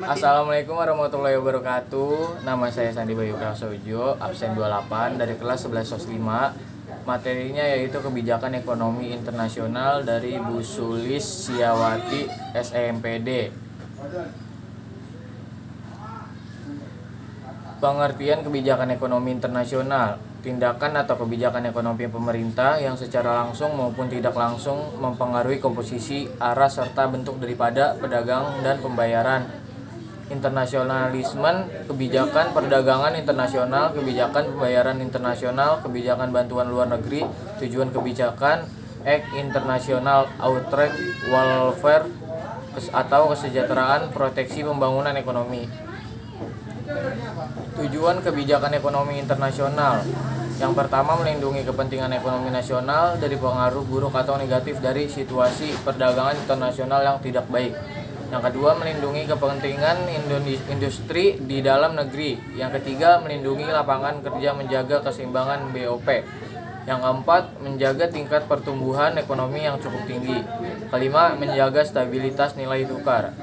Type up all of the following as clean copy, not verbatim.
Assalamualaikum warahmatullahi wabarakatuh. Nama saya Sandi Bayu Prasojo, absen 28 dari kelas 11 SOS 5. Materinya yaitu kebijakan ekonomi internasional dari Bu Sulis Siawati SEMPD. Pengertian kebijakan ekonomi internasional: tindakan atau kebijakan ekonomi pemerintah yang secara langsung maupun tidak langsung mempengaruhi komposisi, arah, serta bentuk daripada perdagangan dan pembayaran. Internasionalisme: kebijakan perdagangan internasional, kebijakan pembayaran internasional, kebijakan bantuan luar negeri, tujuan kebijakan, international outreach, welfare atau kesejahteraan, proteksi, pembangunan ekonomi. Tujuan kebijakan ekonomi internasional: yang pertama, melindungi kepentingan ekonomi nasional dari pengaruh buruk atau negatif dari situasi perdagangan internasional yang tidak baik. Yang kedua, melindungi kepentingan industri di dalam negeri. Yang ketiga, melindungi lapangan kerja, menjaga keseimbangan BOP. Yang keempat, menjaga tingkat pertumbuhan ekonomi yang cukup tinggi. Kelima, menjaga stabilitas nilai tukar.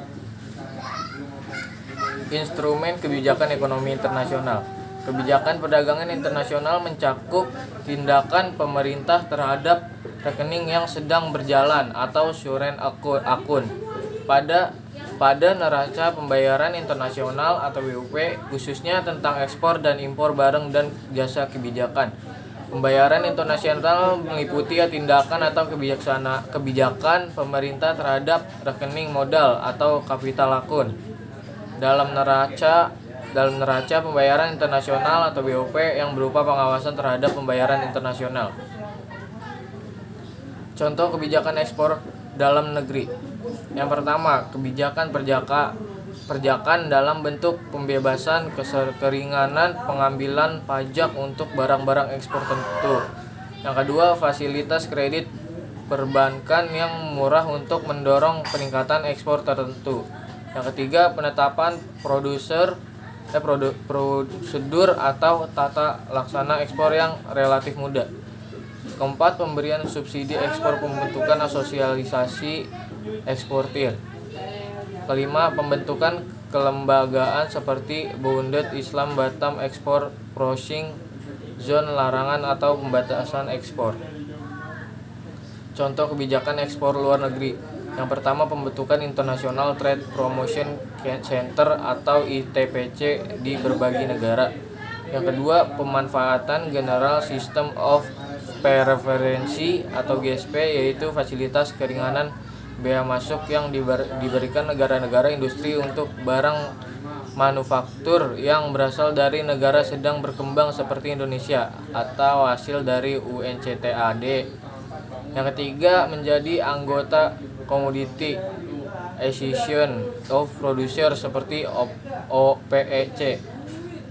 Instrumen kebijakan ekonomi internasional. Kebijakan perdagangan internasional mencakup tindakan pemerintah terhadap rekening yang sedang berjalan atau current account pada neraca pembayaran internasional atau WUP, khususnya tentang ekspor dan impor barang dan jasa. Kebijakan pembayaran internasional meliputi tindakan atau kebijakan pemerintah terhadap rekening modal atau capital account dalam neraca pembayaran internasional atau BOP yang berupa pengawasan terhadap pembayaran internasional. Contoh kebijakan ekspor dalam negeri. Yang pertama, kebijakan perpajakan dalam bentuk pembebasan keringanan pengambilan pajak untuk barang-barang ekspor tertentu. Yang kedua, fasilitas kredit perbankan yang murah untuk mendorong peningkatan ekspor tertentu. Yang ketiga, penetapan prosedur atau tata laksana ekspor yang relatif mudah. Keempat, pemberian subsidi ekspor, pembentukan asosiasi eksportir. Kelima, pembentukan kelembagaan seperti Bounded Islam Batam Export Processing Zone, larangan atau pembatasan ekspor. Contoh kebijakan ekspor luar negeri. Yang pertama, pembentukan International Trade Promotion Center atau ITPC di berbagai negara. Yang kedua, pemanfaatan General System of Preference atau GSP, yaitu fasilitas keringanan bea masuk yang diberikan negara-negara industri untuk barang manufaktur yang berasal dari negara sedang berkembang seperti Indonesia atau hasil dari UNCTAD. Yang ketiga, menjadi anggota Commodity Association of Producers seperti OPEC.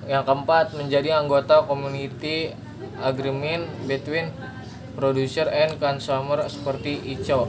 Yang keempat, menjadi anggota Community Agreement Between Producer and Consumer seperti ICO.